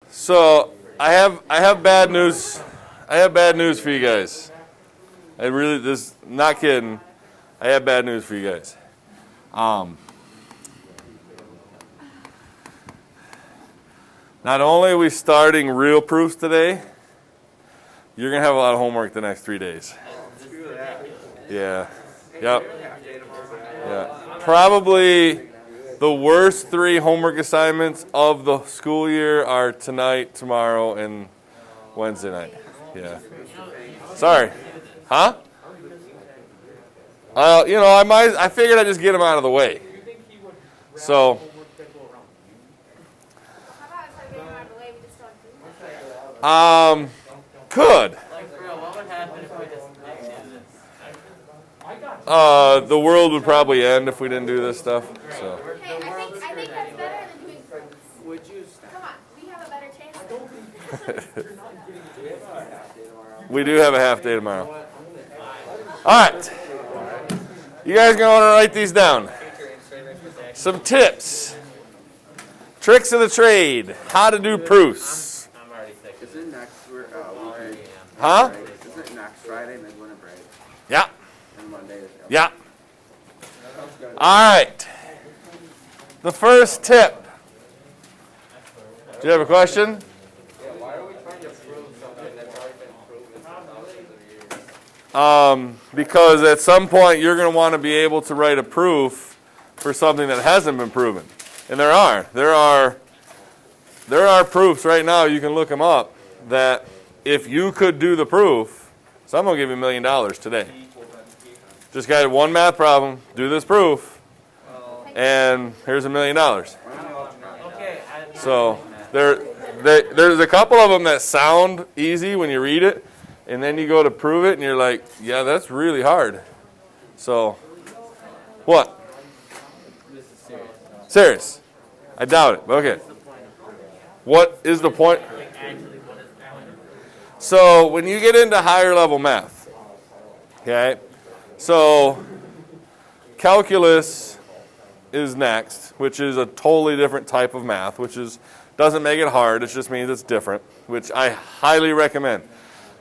So I have bad news. I have bad news for you guys. Not kidding. I have bad news for you guys. Not only are we starting real proofs today, you're gonna have a lot of homework the next 3 days. Yeah. Yep. Yeah. Probably the worst 3 homework assignments of the school year are tonight, tomorrow, and Wednesday night. Yeah. Sorry. Huh? I figured I'd just get them out of the way. So. Could. The world would probably end if we didn't do this stuff. So. Hey, I think that's better than doing proofs. Would you? Come on, we have a better chance. We do have a half day tomorrow. All right. You guys going to want to write these down. Some tips. Tricks of the trade. How to do proofs. Is it next Friday? Huh? Is it next Friday, midwinter break? Yeah. And Monday? Yeah. All right. The first tip. Do you have a question? Why are we trying to prove something that's already been proven for thousands of years? Because at some point you're going to want to be able to write a proof for something that hasn't been proven. And there are proofs right now, you can look them up, that if you could do the proof, someone will give you $1 million today. Just got one math problem, do this proof, and here's $1 million. So there's a couple of them that sound easy when you read it, and then you go to prove it, and you're like, yeah, that's really hard. So, what? Serious? I doubt it. Okay. What is the point? So when you get into higher level math, okay, so calculus is next, which is a totally different type of math, doesn't make it hard. It just means it's different, which I highly recommend.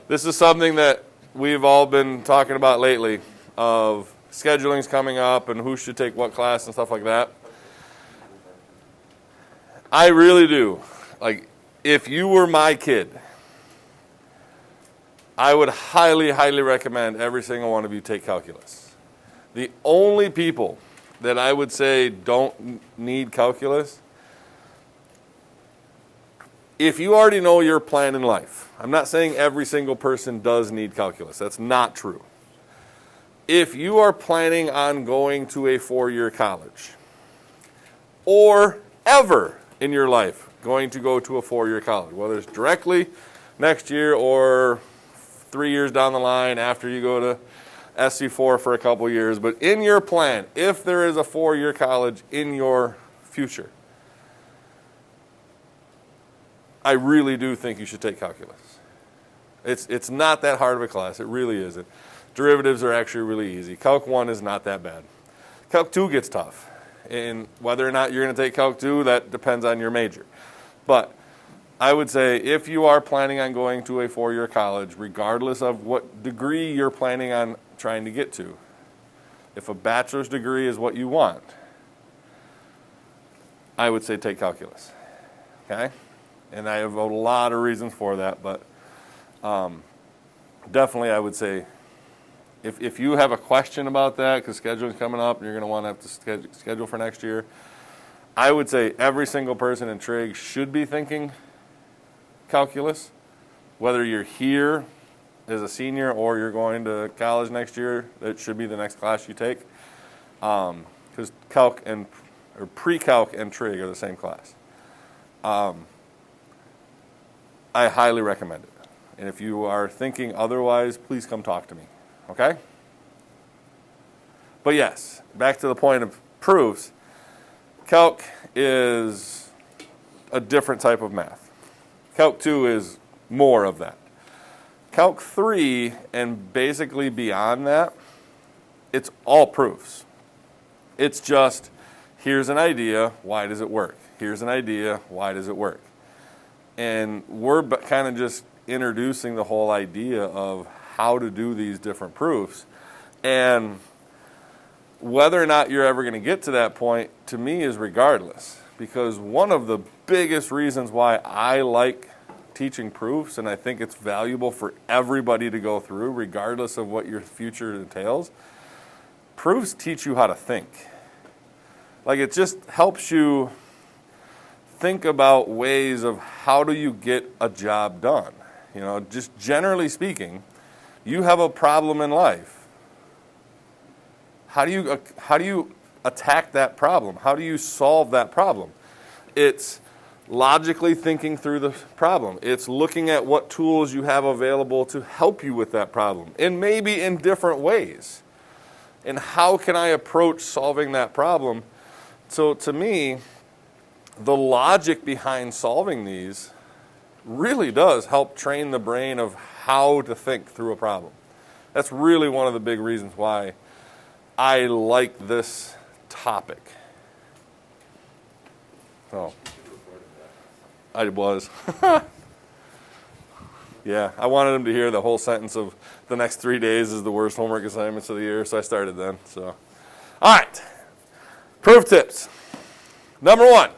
This is something that we've all been talking about lately, of scheduling's coming up and who should take what class and stuff like that. I really do. Like, if you were my kid, I would highly, highly recommend every single one of you take calculus. The only people that I would say don't need calculus, if you already know your plan in life, I'm not saying every single person does need calculus. That's not true. If you are planning on going to a 4-year college, or ever in your life going to go to a 4-year college, whether it's directly next year or 3 years down the line after you go to SC4 for a couple years, but in your plan, if there is a 4-year college in your future, I really do think you should take calculus. It's not that hard of a class. It really isn't. Derivatives are actually really easy. Calc 1 is not that bad. Calc 2 gets tough. And whether or not you're going to take Calc 2, that depends on your major. But I would say if you are planning on going to a 4-year college, regardless of what degree you're planning on trying to get to, if a bachelor's degree is what you want, I would say take calculus. Okay? And I have a lot of reasons for that, but definitely I would say if you have a question about that, because scheduling is coming up and you're going to want to have to schedule for next year, I would say every single person in Trig should be thinking calculus. Whether you're here as a senior or you're going to college next year, that should be the next class you take. Because pre-calc and Trig are the same class. I highly recommend it. And if you are thinking otherwise, please come talk to me. Okay? But yes, back to the point of proofs. Calc is a different type of math. Calc 2 is more of that. Calc 3 and basically beyond that, it's all proofs. It's just, here's an idea, why does it work? Here's an idea, why does it work? And we're kind of just introducing the whole idea of how to do these different proofs. And whether or not you're ever going to get to that point, to me, is regardless. Because one of the biggest reasons why I like teaching proofs, and I think it's valuable for everybody to go through, regardless of what your future entails, proofs teach you how to think. Like, it just helps you think about ways of how do you get a job done. You know, just generally speaking, you have a problem in life. How do you attack that problem? How do you solve that problem? It's logically thinking through the problem. It's looking at what tools you have available to help you with that problem, and maybe in different ways. And how can I approach solving that problem? So to me, the logic behind solving these really does help train the brain of how to think through a problem. That's really one of the big reasons why I like this topic. Oh, I was. Yeah, I wanted him to hear the whole sentence of the next 3 days is the worst homework assignments of the year, so I started then. So, all right, proof tips. Number 1.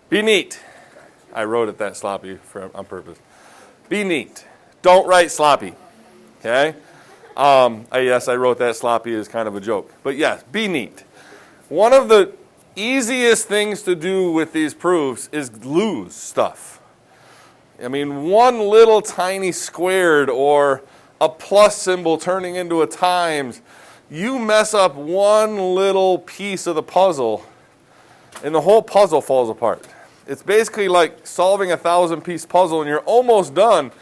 Be neat. I wrote it that sloppy on purpose. Be neat. Don't write sloppy. Okay? Yes, I wrote that sloppy as kind of a joke. But yes, be neat. One of the easiest things to do with these proofs is lose stuff. I mean, one little tiny squared or a plus symbol turning into a times, you mess up one little piece of the puzzle and the whole puzzle falls apart. It's basically like solving a 1,000-piece puzzle and you're almost done,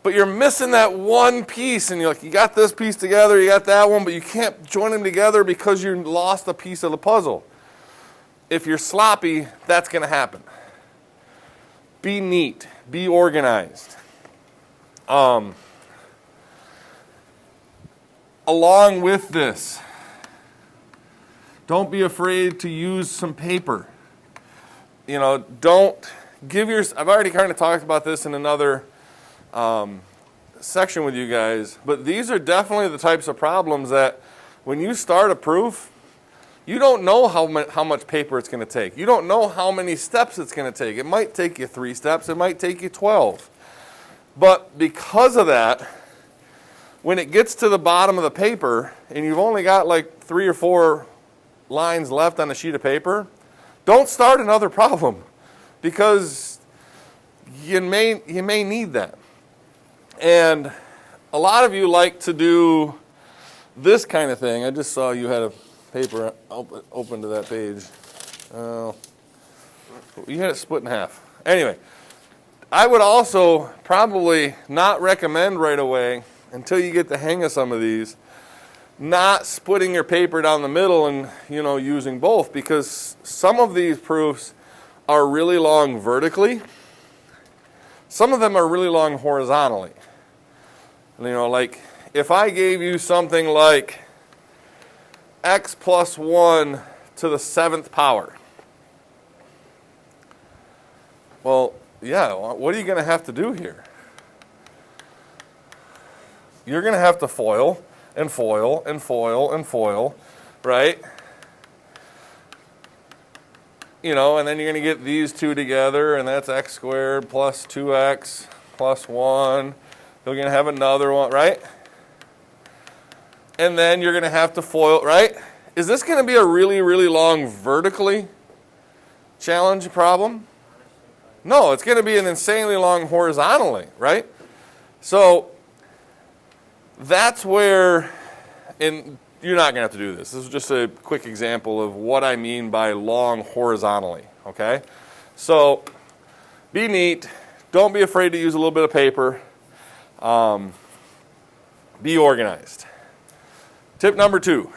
but you're missing that one piece, and you're like, you got this piece together, you got that one, but you can't join them together because you lost a piece of the puzzle. If you're sloppy, that's going to happen. Be neat. Be organized. Along with this, don't be afraid to use some paper. You know, don't give your... I've already kind of talked about this in another section with you guys, but these are definitely the types of problems that when you start a proof, you don't know how much paper it's going to take. You don't know how many steps it's going to take. It might take you 3 steps. It might take you 12. But because of that, when it gets to the bottom of the paper and you've only got like 3 or 4 lines left on a sheet of paper, don't start another problem because you may need that. And a lot of you like to do this kind of thing. I just saw you had a paper open to that page. You had it split in half. Anyway, I would also probably not recommend right away, until you get the hang of some of these, not splitting your paper down the middle and, using both, because some of these proofs are really long vertically. Some of them are really long horizontally. Like if I gave you something like x plus 1 to the 7th power. Well, yeah, what are you going to have to do here? You're going to have to foil and foil and foil and foil, right? And then you're going to get these two together, and that's x squared plus 2x plus 1. You're going to have another one, right? And then you're going to have to foil, right? Is this going to be a really, really long vertically challenge problem? No, it's going to be an insanely long horizontally, right? So that's where, and you're not going to have to do this. This is just a quick example of what I mean by long horizontally, okay? So be neat. Don't be afraid to use a little bit of paper. Be organized. Tip number 2.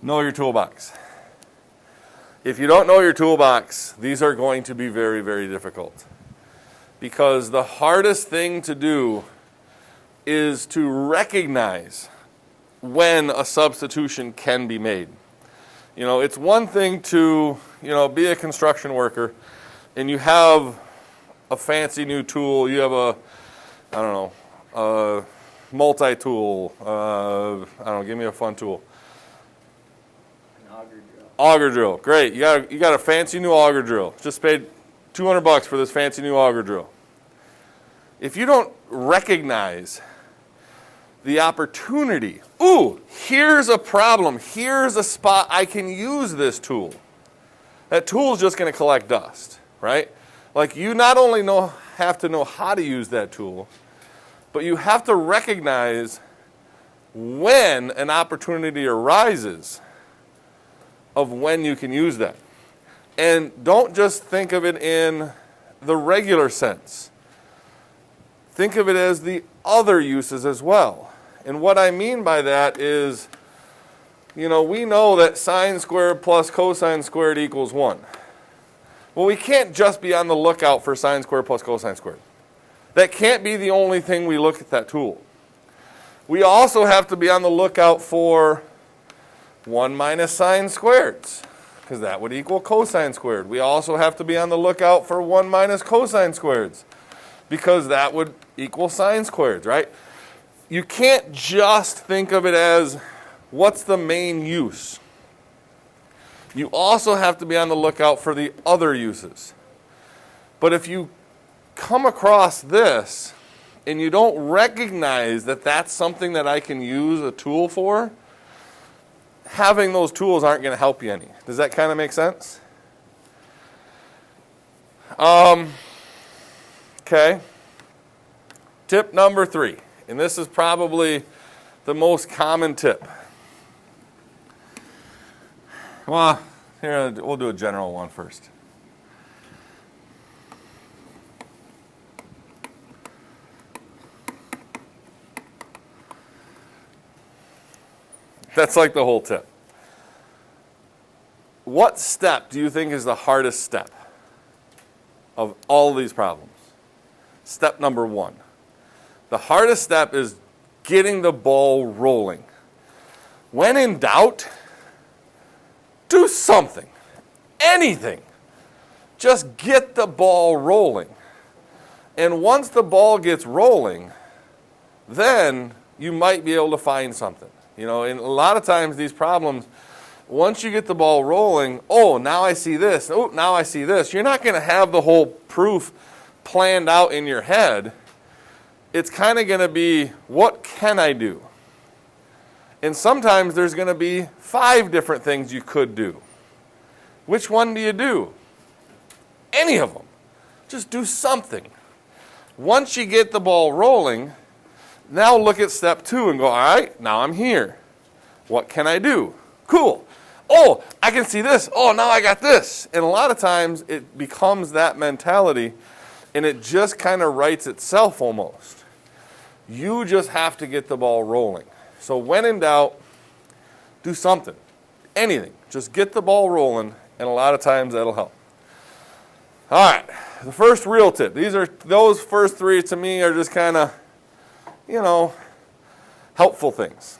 Know your toolbox. If you don't know your toolbox, these are going to be very, very difficult. Because the hardest thing to do is to recognize when a substitution can be made. You know, it's one thing to, be a construction worker and you have a fancy new tool. You have a multi-tool. Give me a fun tool. An auger drill. Auger drill, great. You got a fancy new auger drill. Just paid $200 for this fancy new auger drill. If you don't recognize the opportunity, here's a problem. Here's a spot I can use this tool. That tool is just going to collect dust, right? Like, you not only have to know how to use that tool, but you have to recognize when an opportunity arises of when you can use that. And don't just think of it in the regular sense. Think of it as the other uses as well. And what I mean by that is, we know that sine squared plus cosine squared equals 1. Well, we can't just be on the lookout for sine squared plus cosine squared. That can't be the only thing we look at that tool. We also have to be on the lookout for 1 minus sine squareds, because that would equal cosine squared. We also have to be on the lookout for 1 minus cosine squareds, because that would equal sine squareds, right? You can't just think of it as what's the main use. You also have to be on the lookout for the other uses. But if you come across this and you don't recognize that that's something that I can use a tool for, having those tools aren't going to help you any. Does that kind of make sense? Okay. Tip number 3, and this is probably the most common tip. Well, here, we'll do a general one first. That's like the whole tip. What step do you think is the hardest step of all these problems? Step number 1. The hardest step is getting the ball rolling. When in doubt, do something. Anything. Just get the ball rolling. And once the ball gets rolling, then you might be able to find something. And a lot of times these problems, once you get the ball rolling, now I see this, now I see this. You're not going to have the whole proof planned out in your head. It's kind of going to be, what can I do? And sometimes there's going to be 5 different things you could do. Which one do you do? Any of them. Just do something. Once you get the ball rolling, now look at step 2 and go, all right, now I'm here. What can I do? Cool. I can see this. Now I got this. And a lot of times it becomes that mentality, and it just kind of writes itself almost. You just have to get the ball rolling. So when in doubt, do something. Anything. Just get the ball rolling, and a lot of times that'll help. All right. The first real tip. Those first 3 to me are just kind of, helpful things.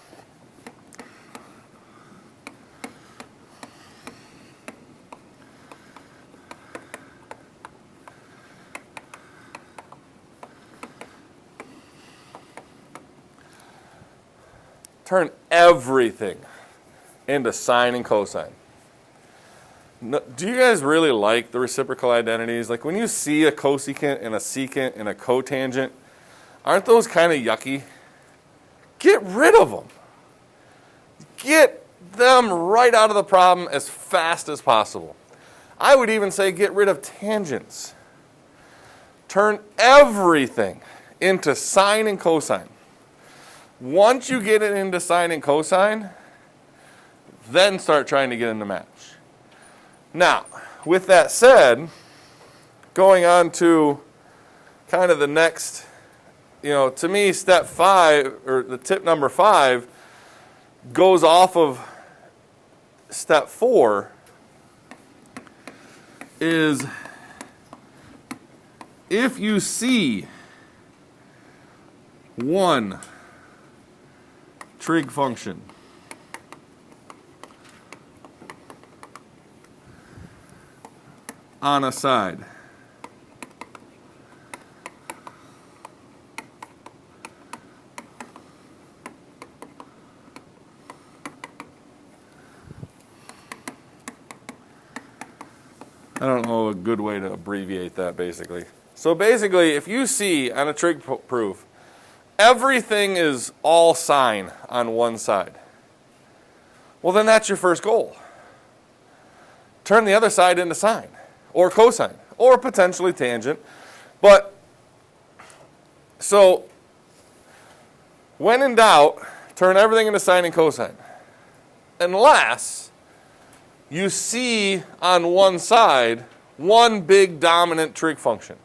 Turn everything into sine and cosine. Do you guys really like the reciprocal identities? Like when you see a cosecant and a secant and a cotangent, aren't those kind of yucky? Get rid of them. Get them right out of the problem as fast as possible. I would even say get rid of tangents. Turn everything into sine and cosine. Once you get it into sine and cosine, then start trying to get into match. Now, with that said, going on to kind of the next, to me, step 5, or the tip number 5, goes off of step 4 is if you see one trig function on a side, I don't know a good way to abbreviate that basically. So basically, if you see on a trig proof, everything is all sine on one side, well then that's your first goal. Turn the other side into sine, or cosine, or potentially tangent. But, so, when in doubt, turn everything into sine and cosine. Unless you see on one side one big dominant trig function.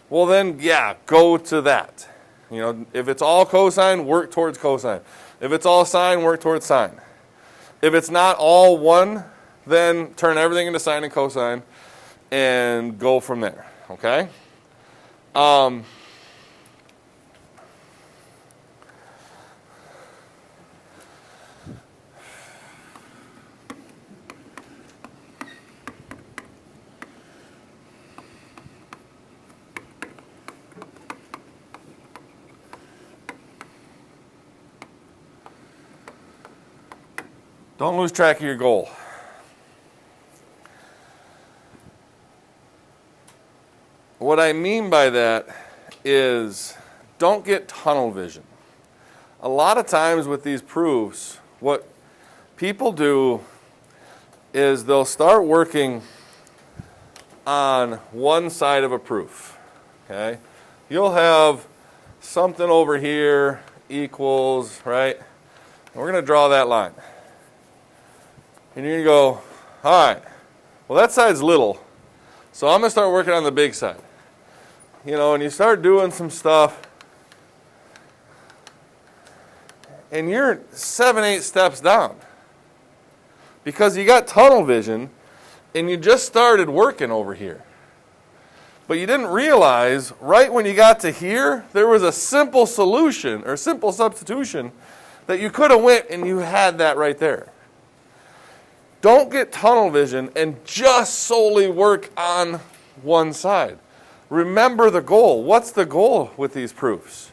Well then, yeah, go to that. You know, if it's all cosine, work towards cosine. If it's all sine, work towards sine. If it's not all one, then turn everything into sine and cosine and go from there, okay? Don't lose track of your goal. What I mean by that is don't get tunnel vision. A lot of times with these proofs, what people do is they'll start working on one side of a proof. Okay? You'll have something over here equals, right? And we're going to draw that line. And you're going to go, all right, well that side's little, so I'm going to start working on the big side. You know, and you start doing some stuff, and you're 7-8 steps down. Because you got tunnel vision, and you just started working over here. But you didn't realize, right when you got to here, there was a simple solution, or simple substitution, that you could have went and you had that right there. Don't get tunnel vision and just solely work on one side. Remember the goal. What's the goal with these proofs?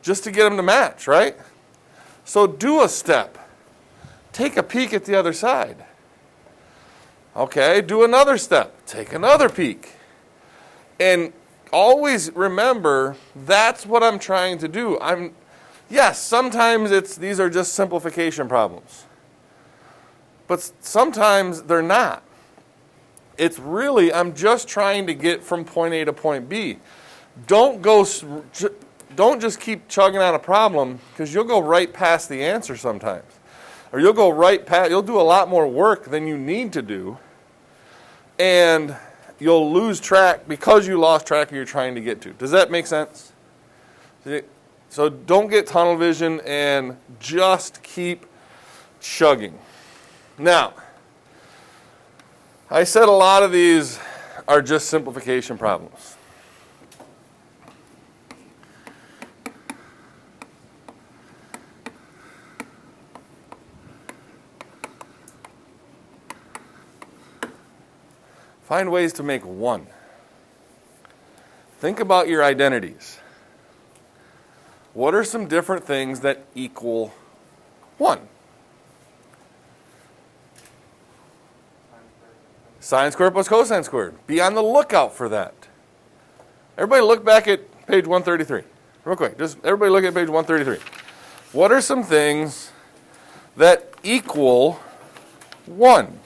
Just to get them to match, right? So do a step. Take a peek at the other side. Okay, do another step. Take another peek. And always remember, that's what I'm trying to do. Yes, sometimes these are just simplification problems. But sometimes they're not. It's really, I'm just trying to get from point A to point B. Don't just keep chugging on a problem, because you'll go right past the answer sometimes. Or you'll do a lot more work than you need to do, and you'll lose track because you lost track of what you're trying to get to. Does that make sense? So don't get tunnel vision and just keep chugging. Now, I said a lot of these are just simplification problems. Find ways to make one. Think about your identities. What are some different things that equal 1? Sine squared plus cosine squared. Be on the lookout for that. Everybody look back at page 133. Real quick. Just everybody look at page 133. What are some things that equal 1?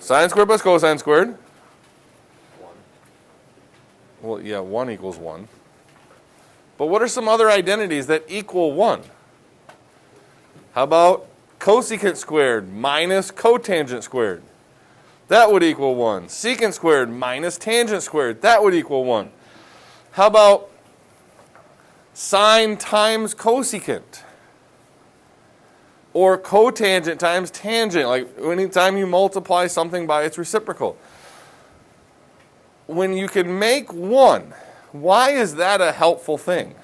Sine squared plus cosine squared. 1. Well, yeah, 1 equals 1. But what are some other identities that equal 1? How about cosecant squared minus cotangent squared? That would equal 1. Secant squared minus tangent squared. That would equal 1. How about sine times cosecant? Or cotangent times tangent, like anytime you multiply something by its reciprocal. When you can make 1, why is that a helpful thing?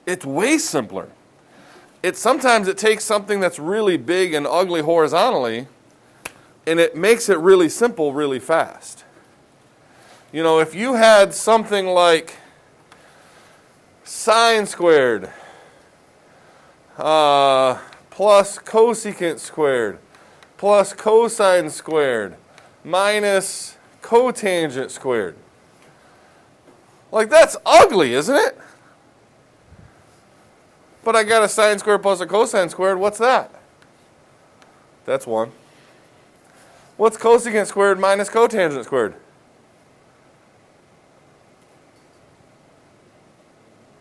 It's way simpler. Sometimes it takes something that's really big and ugly horizontally, and it makes it really simple really fast. You know, if you had something like sine squared plus cosecant squared plus cosine squared minus cotangent squared. Like, that's ugly, isn't it? But I got a sine squared plus a cosine squared. What's that? That's 1. What's cosecant squared minus cotangent squared?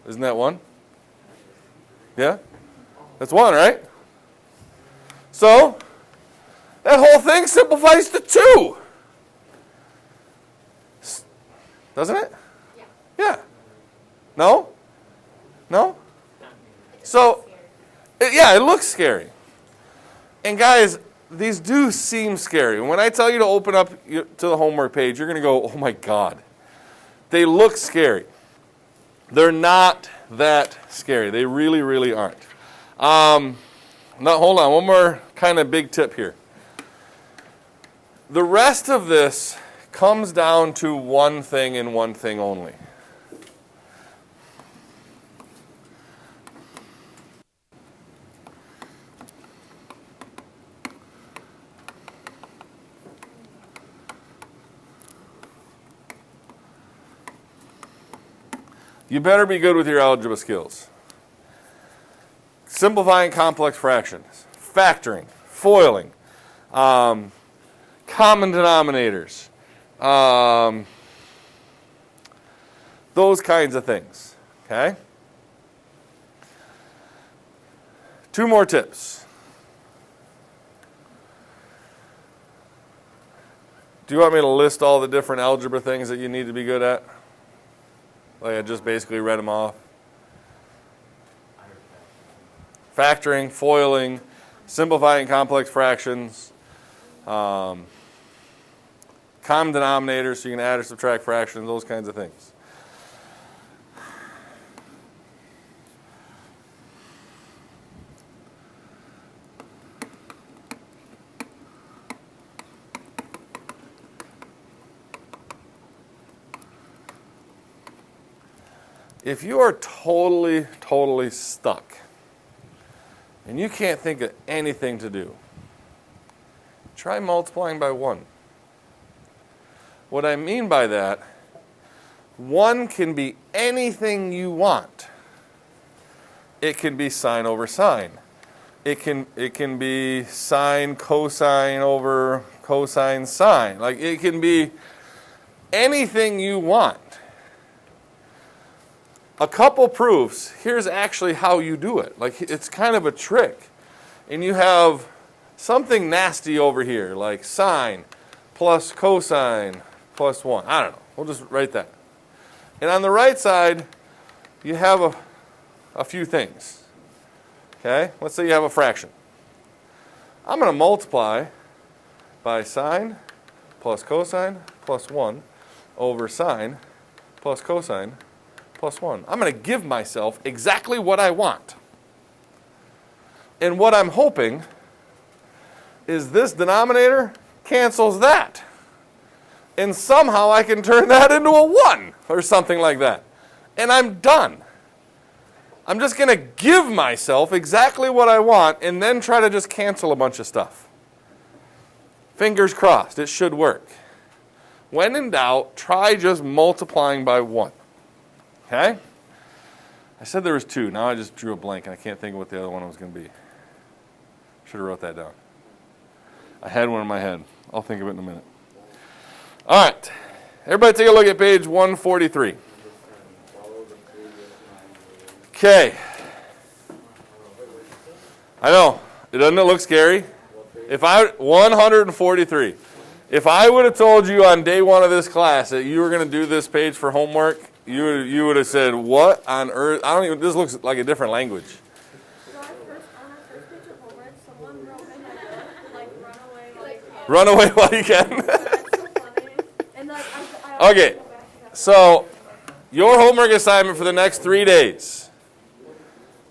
Isn't that 1? Yeah? That's 1, right? So, that whole thing simplifies to 2. Doesn't it? Yeah. Yeah. No? No? So, it looks scary. And guys, these do seem scary. When I tell you to open up to the homework page, you're going to go, oh my God. They look scary. They're not that scary. They really, really aren't. Now, hold on. One more kind of big tip here. The rest of this comes down to one thing and one thing only. You better be good with your algebra skills. Simplifying complex fractions, factoring, foiling, common denominators, those kinds of things, okay? 2 more tips. Do you want me to list all the different algebra things that you need to be good at? Like I just basically read them off. Factoring, foiling, simplifying complex fractions, common denominators, so you can add or subtract fractions, those kinds of things. If you are totally stuck and you can't think of anything to do, try multiplying by 1. What I mean by that, 1 can be anything you want. It can be sine over sine. It can be sine cosine over cosine sine. Like, it can be anything you want. A couple proofs, here's actually how you do it. Like, it's kind of a trick. And you have something nasty over here, like sine plus cosine plus 1. I don't know. We'll just write that. And on the right side, you have a few things. Okay? Let's say you have a fraction. I'm going to multiply by sine plus cosine plus 1 over sine plus cosine plus 1. I'm going to give myself exactly what I want. And what I'm hoping is this denominator cancels that. And somehow I can turn that into a 1 or something like that. And I'm done. I'm just going to give myself exactly what I want and then try to just cancel a bunch of stuff. Fingers crossed, it should work. When in doubt, try just multiplying by 1. Okay? I said there was 2. Now I just drew a blank and I can't think of what the other one was going to be. Should have wrote that down. I had one in my head. I'll think of it in a minute. All right. Everybody take a look at page 143. Okay. I know. Doesn't it look scary? 143. If I would have told you on day 1 of this class that you were going to do this page for homework, you would have said, what on earth? This looks like a different language. homework, someone wrote in like run away while you can. Run away while you can. That's so funny. And like I Okay, go back to that. so your homework assignment for the next 3 days.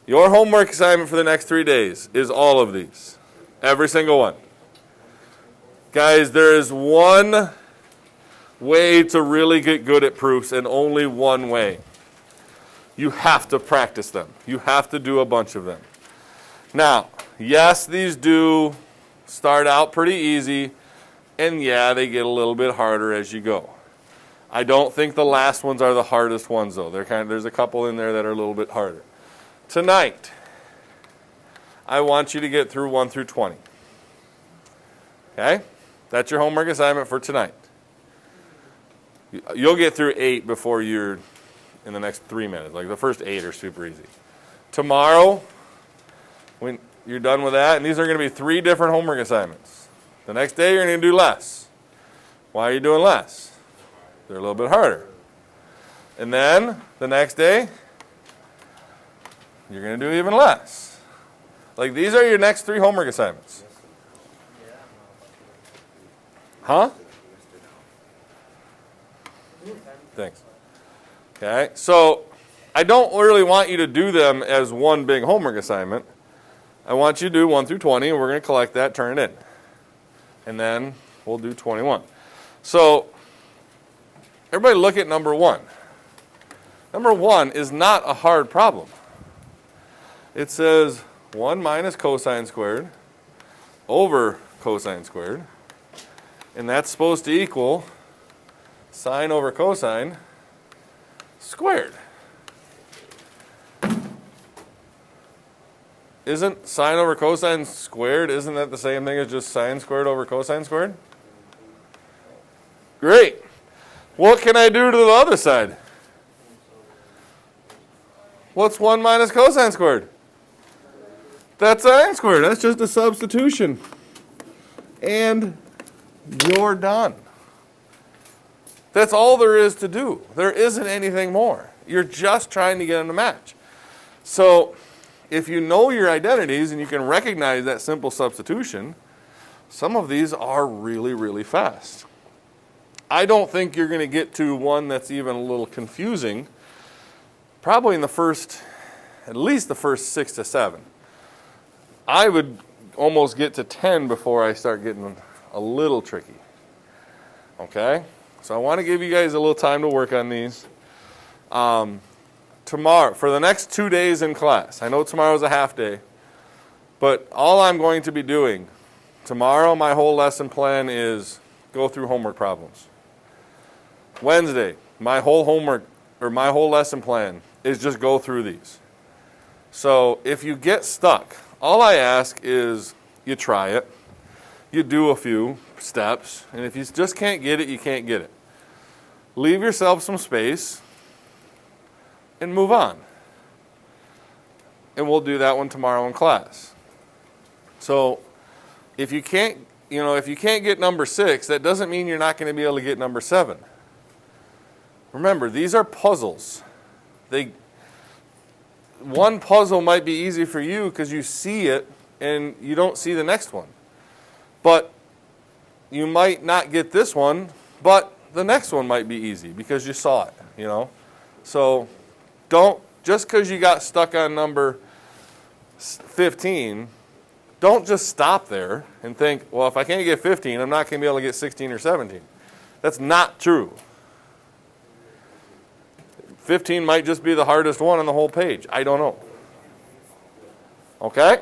Your homework assignment for the next 3 days is all of these. Every single one. Guys, there is one way to really get good at proofs, and only one way. You have to practice them. You have to do a bunch of them. Now, yes, these do start out pretty easy, and yeah, they get a little bit harder as you go. I don't think the last ones are the hardest ones, though. There's a couple in there that are a little bit harder. Tonight, I want you to get through 1 through 20. Okay? That's your homework assignment for tonight. You'll get through 8 before you're in the next 3 minutes. Like the first 8 are super easy. Tomorrow, when you're done with that, and these are going to be 3 different homework assignments. The next day, you're going to do less. Why are you doing less? They're a little bit harder. And then, the next day, you're going to do even less. Like these are your next 3 homework assignments. Huh? Thanks. Okay, so I don't really want you to do them as one big homework assignment. I want you to do 1 through 20, and we're going to collect that, turn it in. And then we'll do 21. So everybody look at number 1. Number 1 is not a hard problem. It says 1 minus cosine squared over cosine squared. And that's supposed to equal sine over cosine squared. Isn't sine over cosine squared, isn't that the same thing as just sine squared over cosine squared? Great. What can I do to the other side? What's 1 minus cosine squared? That's sine squared. That's just a substitution. And you're done. That's all there is to do. There isn't anything more. You're just trying to get them to match. So if you know your identities and you can recognize that simple substitution, some of these are really, really fast. I don't think you're going to get to one that's even a little confusing, probably in at least the first 6 to 7. I would almost get to 10 before I start getting a little tricky. Okay? So I want to give you guys a little time to work on these. Tomorrow, for the next 2 days in class, I know tomorrow's a half day, but all I'm going to be doing tomorrow, my whole lesson plan is go through homework problems. Wednesday, my whole lesson plan is just go through these. So if you get stuck, all I ask is you try it. You do a few steps, and if you just can't get it, you can't get it. Leave yourself some space and move on. And we'll do that one tomorrow in class. So if you can't get number 6, that doesn't mean you're not going to be able to get number 7. Remember, these are puzzles. One puzzle might be easy for you because you see it and you don't see the next one. But you might not get this one, but the next one might be easy because you saw it, So don't, just because you got stuck on number 15, don't just stop there and think, well, if I can't get 15, I'm not going to be able to get 16 or 17. That's not true. 15 might just be the hardest one on the whole page. I don't know. Okay?